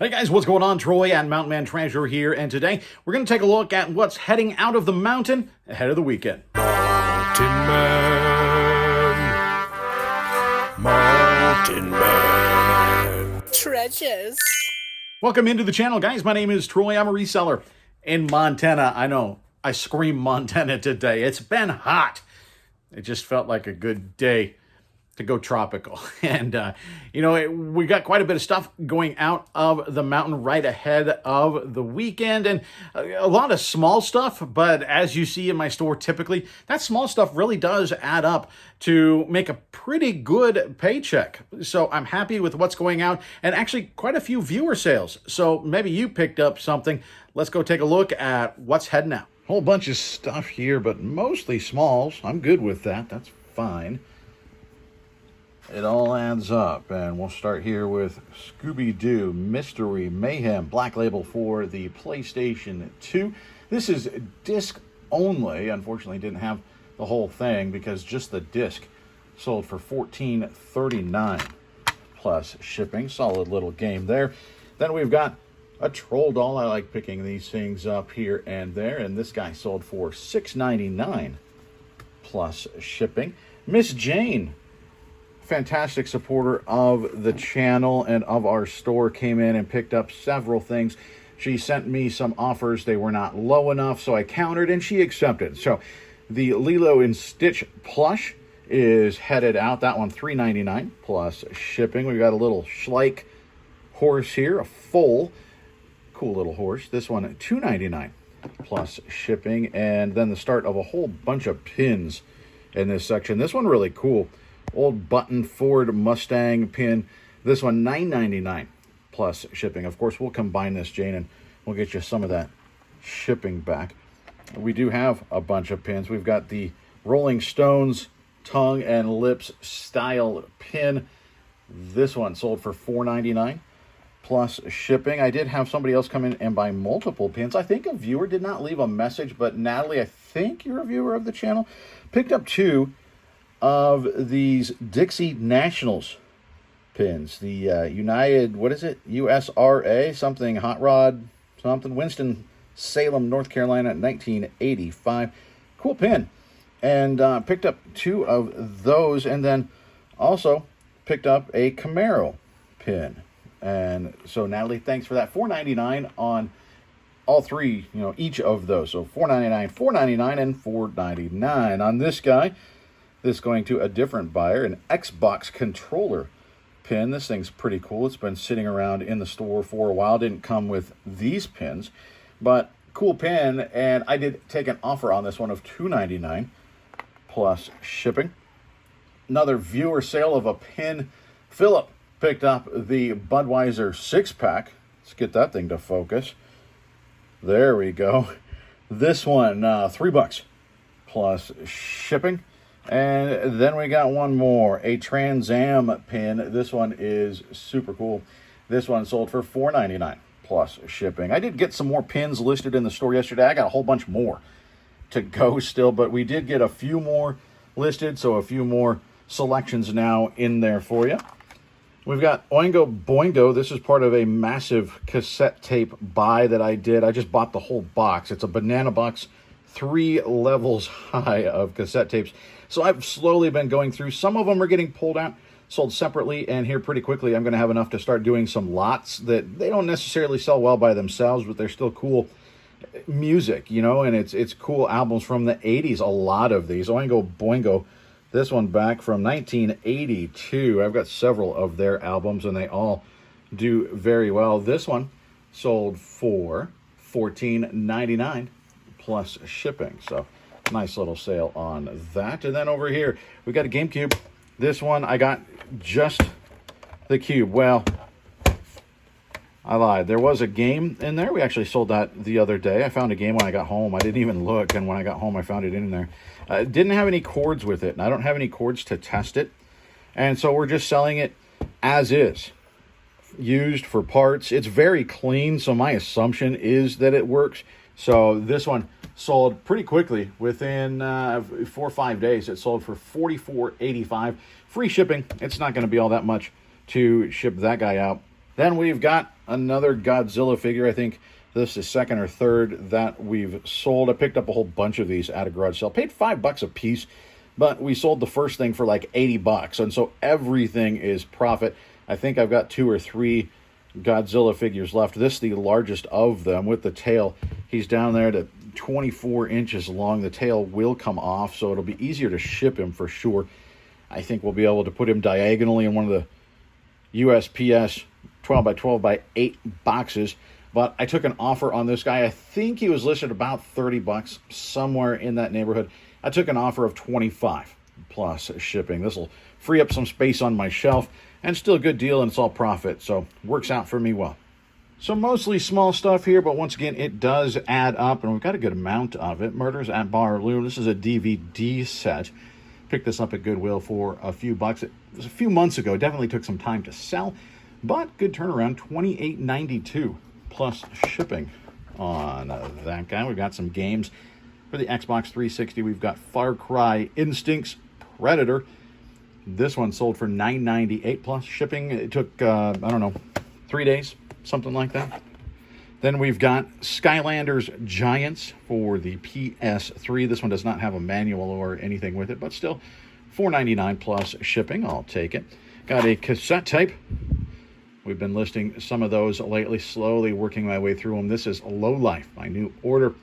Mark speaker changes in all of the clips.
Speaker 1: Hey guys, what's going on? Troy and Mountain Man Treasure here, and today we're going to take a look at what's heading out of the mountain ahead of the weekend.
Speaker 2: Mountain Man.
Speaker 3: Treasures.
Speaker 1: Welcome into the channel, guys. My name is Troy. I'm a reseller in Montana. I know, I scream Montana today. It's been hot. It just felt like a good day to go tropical. And, we got quite a bit of stuff going out of the mountain right ahead of the weekend, and a lot of small stuff, but as you see in my store, typically, that small stuff really does add up to make a pretty good paycheck. So I'm happy with what's going out, and actually quite a few viewer sales. So maybe you picked up something. Let's go take a look at what's heading out. Whole bunch of stuff here, but mostly smalls. I'm good with that. That's fine. It all adds up, and we'll start here with Scooby-Doo Mystery Mayhem Black Label for the PlayStation 2. This is disc only. Unfortunately, didn't have the whole thing because just the disc sold for $14.39 plus shipping. Solid little game there. Then we've got a troll doll. I like picking these things up here and there, and this guy sold for $6.99 plus shipping. Miss Jane, fantastic supporter of the channel and of our store, came in and picked up several things. She sent me some offers. They were not low enough, so I countered and she accepted. So the Lilo and Stitch plush is headed out. That one $3.99 plus shipping. We've got a little Schleich horse here, a full cool little horse. This one $2.99 plus shipping, and then the start of a whole bunch of pins in this section. This one really cool. Old button Ford Mustang pin. This one $9.99 plus shipping. Of course, we'll combine this, Jane, and we'll get you some of that shipping back. We do have a bunch of pins. We've got the Rolling Stones tongue and lips style pin. This one sold for $4.99 plus shipping. I did have somebody else come in and buy multiple pins. I think a viewer did not leave a message, but Natalie, I think you're a viewer of the channel, picked up two of these Dixie Nationals pins. The United, what is it? USRA, something, Hot Rod, something, Winston-Salem, North Carolina, 1985. Cool pin. And picked up two of those, and then also picked up a Camaro pin. And so, Natalie, thanks for that. $4.99 on all three, each of those. So $4.99, $4.99, and $4.99 on this guy. This going to a different buyer, an Xbox controller pin. This thing's pretty cool. It's been sitting around in the store for a while. Didn't come with these pins, but cool pin. And I did take an offer on this one of $2.99 plus shipping. Another viewer sale of a pin. Philip picked up the Budweiser 6-pack. Let's get that thing to focus. There we go. This one, $3 plus shipping. And then we got one more, a Trans Am pin. This one is super cool. This one sold for $4.99 plus shipping. I did get some more pins listed in the store yesterday. I got a whole bunch more to go still, but we did get a few more listed, so a few more selections now in there for you. We've got Oingo Boingo. This is part of a massive cassette tape buy that I did. I just bought the whole box. It's a banana box, 3 levels high of cassette tapes. So I've slowly been going through. Some of them are getting pulled out, sold separately, and here pretty quickly I'm going to have enough to start doing some lots that they don't necessarily sell well by themselves, but they're still cool music, and it's cool albums from the 80s, a lot of these. Oingo Boingo, this one back from 1982. I've got several of their albums, and they all do very well. This one sold for $14.99 plus shipping, so nice little sale on that. And then over here, we got a GameCube. This one, I got just the cube. Well, I lied. There was a game in there. We actually sold that the other day. I found a game when I got home. I didn't even look, and when I got home, I found it in there. It didn't have any cords with it, and I don't have any cords to test it. And so we're just selling it as is, used for parts. It's very clean, so my assumption is that it works. So this one sold pretty quickly. Within 4 or 5 days, it sold for $44.85. Free shipping. It's not going to be all that much to ship that guy out. Then we've got another Godzilla figure. I think this is second or third that we've sold. I picked up a whole bunch of these at a garage sale. Paid $5 a piece, but we sold the first thing for like $80, and so everything is profit. I think I've got 2 or 3 Godzilla figures left. This is the largest of them with the tail. He's down there to 24 inches long. The tail will come off, so it'll be easier to ship him for sure. I think we'll be able to put him diagonally in one of the USPS 12 by 12 by 8 boxes. But I took an offer on this guy. I think he was listed about $30, somewhere in that neighborhood. I took an offer of $25 plus shipping. This will free up some space on my shelf, and still a good deal, and it's all profit, so works out for me well. So mostly small stuff here, but once again, it does add up, and we've got a good amount of it. Murders at Barloom. This is a DVD set. Picked this up at Goodwill for a few bucks. It was a few months ago. Definitely took some time to sell, but good turnaround. $28.92 plus shipping on that guy. We've got some games for the Xbox 360. We've got Far Cry Instincts Predator. This one sold for $9.98 plus shipping. It took, 3 days, something like that. Then we've got Skylanders Giants for the PS3. This one does not have a manual or anything with it, but still $4.99 plus shipping. I'll take it. Got a cassette tape. We've been listing some of those lately, slowly working my way through them. This is Low Life, my new order.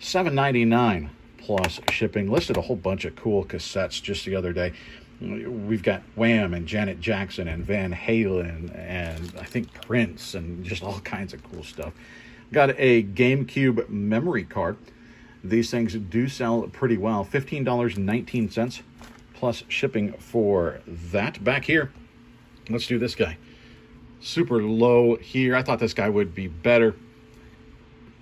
Speaker 1: $7.99 plus shipping. Listed a whole bunch of cool cassettes just the other day. We've got Wham and Janet Jackson and Van Halen and I think Prince and just all kinds of cool stuff. Got a GameCube memory card. These things do sell pretty well. $15.19 plus shipping for that. Back here, let's do this guy. Super low here. I thought this guy would be better.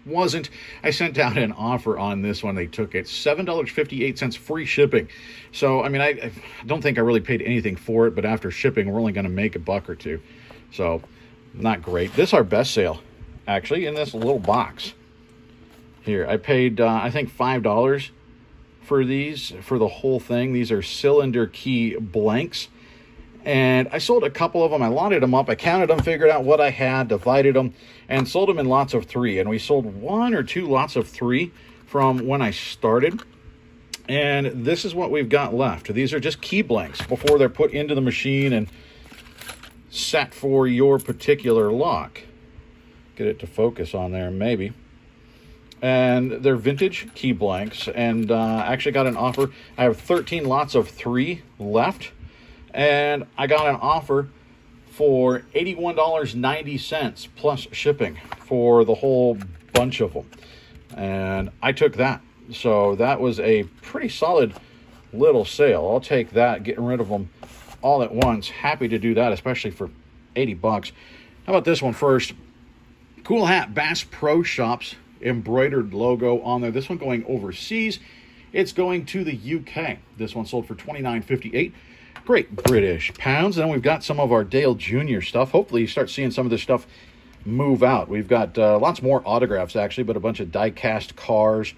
Speaker 1: Wasn't. I sent out an offer on this one. They took it. $7.58 free shipping. So, I mean, I don't think I really paid anything for it, but after shipping, we're only going to make $1 or $2. So, not great. This is our best sale, actually, in this little box. Here, I paid, I think, $5 for these, for the whole thing. These are cylinder key blanks. And I sold a couple of them. I lotted them up. I counted them, figured out what I had, divided them, and sold them in lots of 3. And we sold 1 or 2 lots of 3 from when I started. And this is what we've got left. These are just key blanks before they're put into the machine and set for your particular lock. Get it to focus on there, maybe. And they're vintage key blanks. And I actually got an offer. I have 13 lots of 3 left. And I got an offer for $81.90 plus shipping for the whole bunch of them. And I took that. So that was a pretty solid little sale. I'll take that, getting rid of them all at once. Happy to do that, especially for $80. How about this one first? Cool hat, Bass Pro Shops, embroidered logo on there. This one going overseas. It's going to the UK. This one sold for $29.58. Great British pounds. And then we've got some of our Dale Jr. stuff. Hopefully you start seeing some of this stuff move out. We've got lots more autographs, actually, but a bunch of die-cast cars.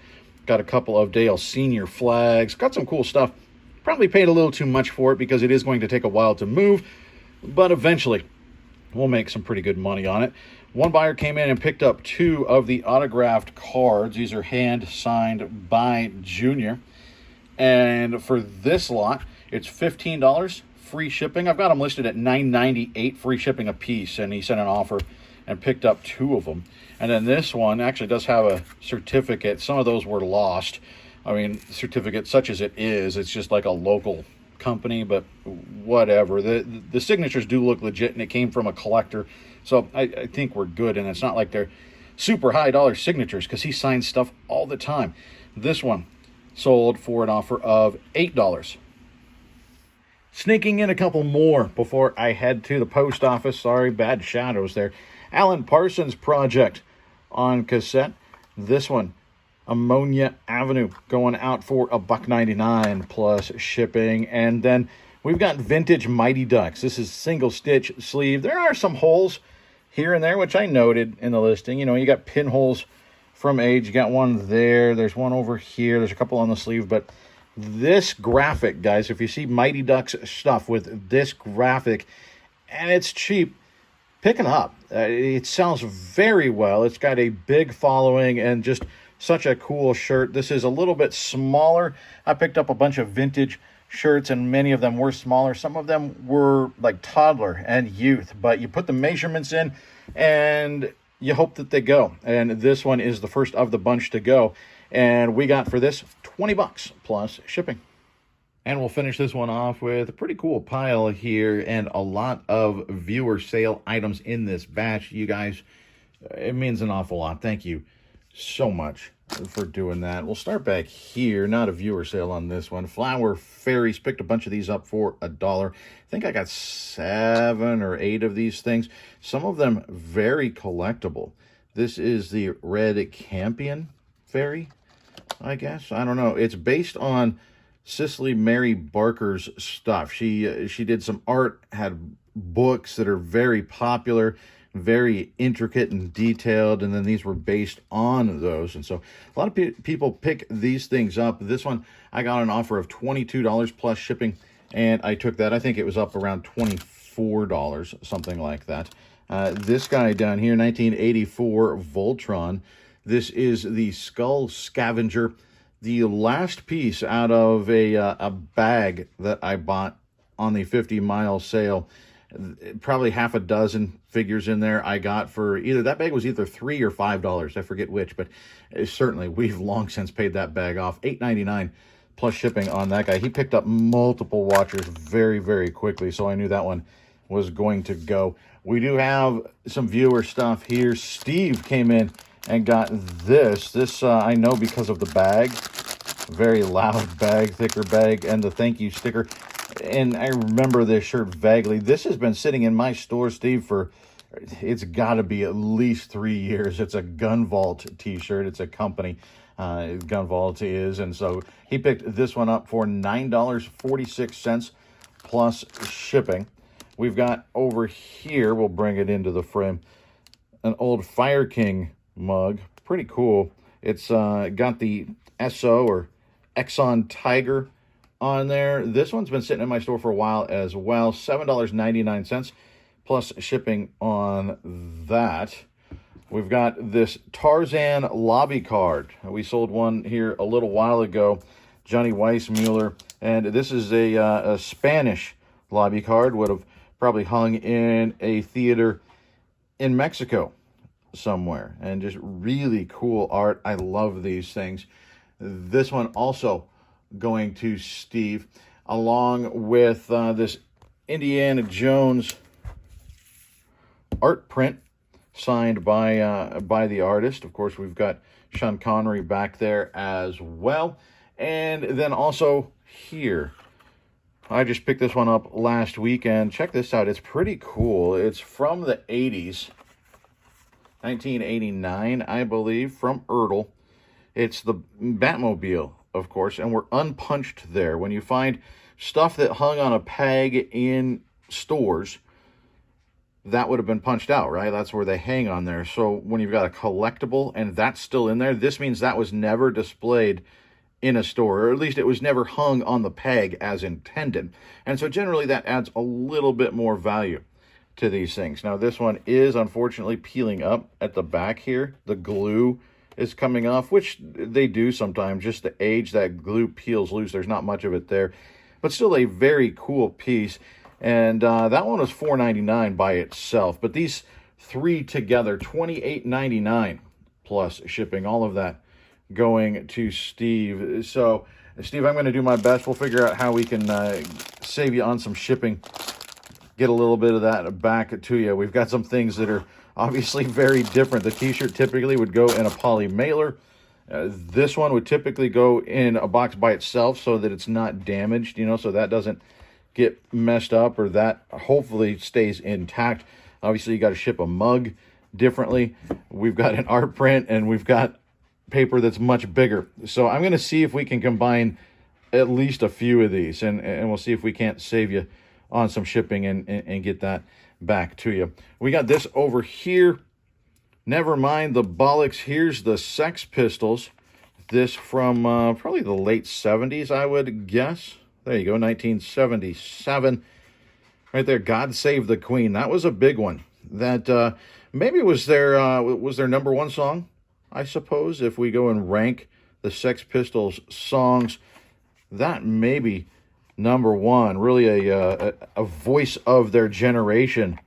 Speaker 1: Got a couple of Dale Sr. flags. Got some cool stuff. Probably paid a little too much for it because it is going to take a while to move, but eventually we'll make some pretty good money on it. One buyer came in and picked up 2 of the autographed cards. These are hand-signed by Junior. And for this lot, it's $15 free shipping. I've got them listed at $9.98 free shipping a piece, and he sent an offer and picked up 2 of them. And then this one actually does have a certificate. Some of those were lost. I mean, certificate such as it is, it's just like a local company, but whatever. The signatures do look legit, and it came from a collector. So I think we're good, and it's not like they're super high dollar signatures because he signs stuff all the time. This one sold for an offer of $8. Sneaking in a couple more before I head to the post office. Sorry, bad shadows there. Alan Parsons Project on cassette. This one, Ammonia Avenue, going out for $1.99 plus shipping. And then we've got vintage Mighty Ducks. This is single stitch sleeve. There are some holes here and there, which I noted in the listing. You know, you got pinholes from age. You got one there. There's one over here. There's a couple on the sleeve, but this graphic, guys, if you see Mighty Ducks stuff with this graphic, and it's cheap, picking up. It sells very well. It's got a big following and just such a cool shirt. This is a little bit smaller. I picked up a bunch of vintage shirts, and many of them were smaller. Some of them were like toddler and youth, but you put the measurements in and you hope that they go. And this one is the first of the bunch to go. And we got for this $20 plus shipping. And we'll finish this one off with a pretty cool pile here and a lot of viewer sale items in this batch. You guys, it means an awful lot. Thank you so much for doing that. We'll start back here. Not a viewer sale on this one. Flower Fairies, picked a bunch of these up for $1. I think I got 7 or 8 of these things. Some of them very collectible. This is the Red Campion Fairy, I guess. I don't know. It's based on Cicely Mary Barker's stuff. She did some art, had books that are very popular, very intricate and detailed, and then these were based on those. And so a lot of people pick these things up. This one, I got an offer of $22 plus shipping, and I took that. I think it was up around $24, something like that. This guy down here, 1984 Voltron. This is the Skull Scavenger, the last piece out of a bag that I bought on the 50-mile sale. Probably half a dozen figures in there I got for either, that bag was either $3 or $5. I forget which, but certainly we've long since paid that bag off. $8.99 plus shipping on that guy. He picked up multiple watchers very, very quickly, so I knew that one was going to go. We do have some viewer stuff here. Steve came in and got this. This I know because of the bag. Very loud bag, thicker bag, and the thank you sticker. And I remember this shirt vaguely. This has been sitting in my store, Steve, for, it's got to be at least 3 years. It's a Gun Vault t-shirt. It's a company, Gun Vault is. And so he picked this one up for $9.46 plus shipping. We've got over here, we'll bring it into the frame, an old Fire King mug. Pretty cool. It's got the SO or Exxon Tiger on there. This one's been sitting in my store for a while as well. $7.99 plus shipping on that. We've got this Tarzan lobby card. We sold one here a little while ago, Johnny Weissmuller, and this is a Spanish lobby card. Would have probably hung in a theater in Mexico somewhere, and just really cool art. I love these things. This one also going to Steve, along with this Indiana Jones art print signed by the artist. Of course, we've got Sean Connery back there as well. And then also here, I just picked this one up last week, and check this out. It's pretty cool. It's from the 80s, 1989, I believe, from Ertl. It's the Batmobile, of course, and we're unpunched there. When you find stuff that hung on a peg in stores, that would have been punched out, right? That's where they hang on there. So when you've got a collectible and that's still in there, this means that was never displayed in a store, or at least it was never hung on the peg as intended. And so generally that adds a little bit more value to these things. Now this one is unfortunately peeling up at the back here. The glue is coming off, which they do sometimes. Just the age, that glue peels loose. There's not much of it there, but still a very cool piece. And that one was $4.99 by itself, but these three together, $28.99 plus shipping. All of that going to Steve. So Steve, I'm going to do my best. We'll figure out how we can save you on some shipping, get a little bit of that back to you. We've got some things that are obviously very different. The t-shirt typically would go in a poly mailer. This one would typically go in a box by itself so that it's not damaged, you know, so that doesn't get messed up, or that hopefully stays intact. Obviously, you got to ship a mug differently. We've got an art print, and we've got paper that's much bigger. So I'm going to see if we can combine at least a few of these, and we'll see if we can't save you on some shipping and get that back to you. We got this over here. Never mind the bollocks. Here's the Sex Pistols. This from probably the late 70s, I would guess. There you go, 1977. Right there, God Save the Queen. That was a big one. that maybe was their number one song, I suppose. If we go and rank the Sex Pistols songs, that may be number one. Really a voice of their generation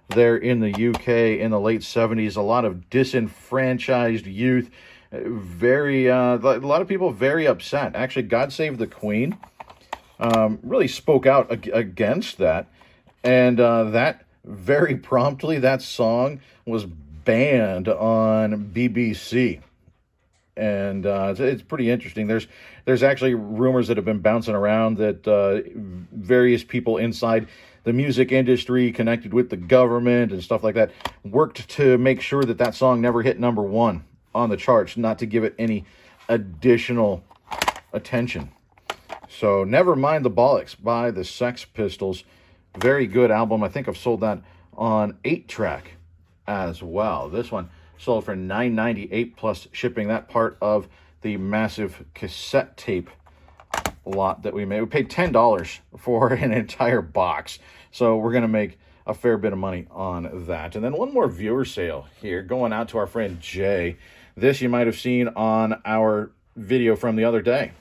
Speaker 1: there in the UK in the late 70s. A lot of disenfranchised youth, a lot of people very upset. Actually, God Save the Queen really spoke out against that, and that very promptly, that song was banned on BBC. And it's pretty interesting. There's actually rumors that have been bouncing around that various people inside the music industry connected with the government and stuff like that worked to make sure that that song never hit number one on the charts, not to give it any additional attention. So Never Mind the Bollocks by the Sex Pistols. Very good album. I think I've sold that on 8-track as well. This one sold for $9.98 plus shipping. That part of the massive cassette tape lot that we made. We paid $10 for an entire box. So we're going to make a fair bit of money on that. And then one more viewer sale here going out to our friend Jay. This you might have seen on our video from the other day,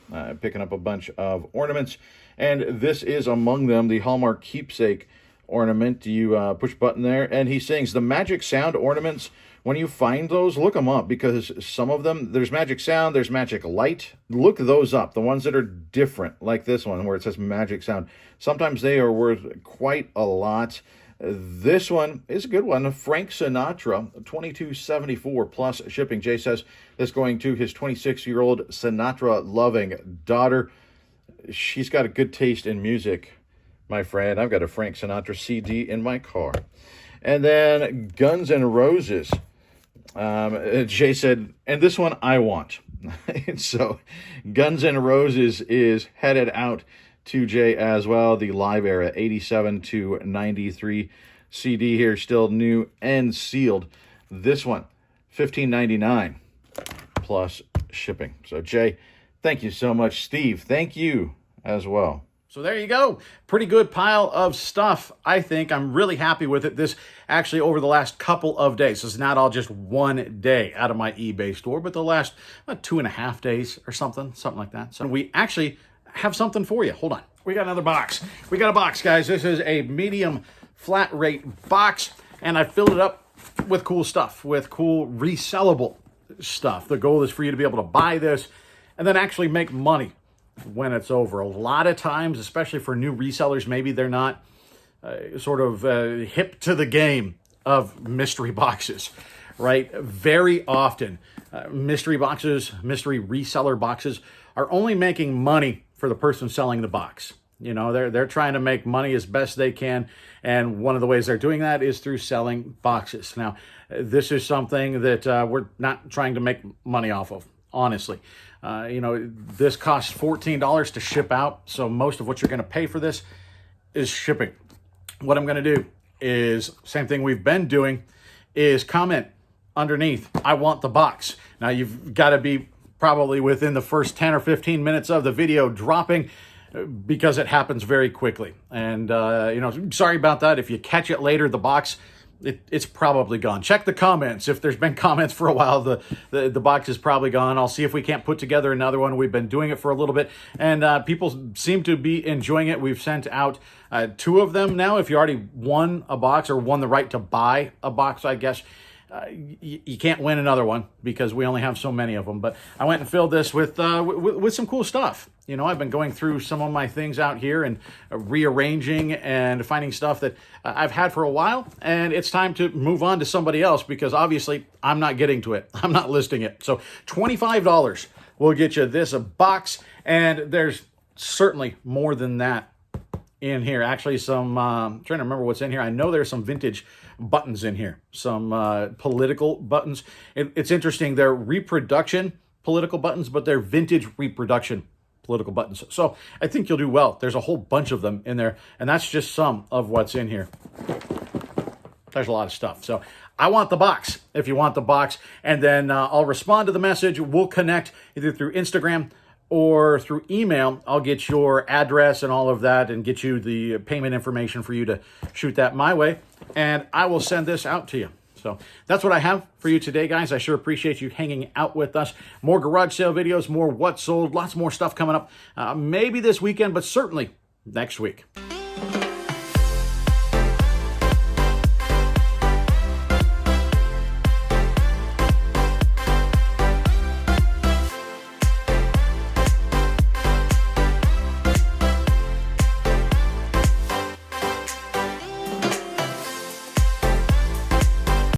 Speaker 1: picking up a bunch of ornaments. And this is among them, the Hallmark Keepsake ornament. You push button there, and he sings the Magic Sound ornaments. When you find those, look them up, because some of them, there's Magic Sound, there's Magic Light. Look those up, the ones that are different, like this one where it says Magic Sound. Sometimes they are worth quite a lot. This one is a good one. Frank Sinatra, $22.74 plus shipping. Jay says this going to his 26-year-old Sinatra-loving daughter. She's got a good taste in music, my friend. I've got a Frank Sinatra CD in my car. And then Guns N' Roses. Jay said, and this one I want. So Guns N' Roses is headed out to Jay as well. The Live Era 87 to 93 CD here, still new and sealed. This one, $15.99 plus shipping. So Jay, thank you so much. Steve, thank you as well. So there you go. Pretty good pile of stuff, I think. I'm really happy with it. This actually over the last couple of days. This is not all just one day out of my eBay store, but the last 2.5 days or something like that. So we actually have something for you. Hold on. We got another box. We got a box, guys. This is a medium flat rate box, and I filled it up with cool stuff, with cool resellable stuff. The goal is for you to be able to buy this and then actually make money when it's over. A lot of times, especially for new resellers, maybe they're not hip to the game of mystery boxes, right? Very often, mystery reseller boxes are only making money for the person selling the box. You know, they're trying to make money as best they can, and one of the ways they're doing that is through selling boxes. Now, this is something that we're not trying to make money off of, honestly. This costs $14 to ship out, so most of what you're going to pay for this is shipping. What I'm going to do is, same thing we've been doing, is comment underneath, I want the box. Now, you've got to be probably within the first 10 or 15 minutes of the video dropping, because it happens very quickly. And, sorry about that. If you catch it later, the box, it's probably gone. Check the comments. If there's been comments for a while, the box is probably gone. I'll see if we can't put together another one. We've been doing it for a little bit, and people seem to be enjoying it. We've sent out 2 of them now. If you already won a box or won the right to buy a box, I guess, you can't win another one because we only have so many of them. But I went and filled this with some cool stuff. You know, I've been going through some of my things out here and rearranging and finding stuff that I've had for a while, and it's time to move on to somebody else because obviously I'm not getting to it. I'm not listing it. So $25 will get you this box, and there's certainly more than that in here. Actually, some I'm trying to remember what's in here. I know there's some vintage buttons in here, some political buttons. It's interesting. They're reproduction political buttons, but they're vintage reproduction political buttons. So I think you'll do well. There's a whole bunch of them in there, and that's just some of what's in here. There's a lot of stuff. So I want the box if you want the box, and then I'll respond to the message. We'll connect either through Instagram or through email, I'll get your address and all of that and get you the payment information for you to shoot that my way, and I will send this out to you. So that's what I have for you today, guys. I sure appreciate you hanging out with us. More garage sale videos, more what sold, lots more stuff coming up. Maybe this weekend, but certainly next week.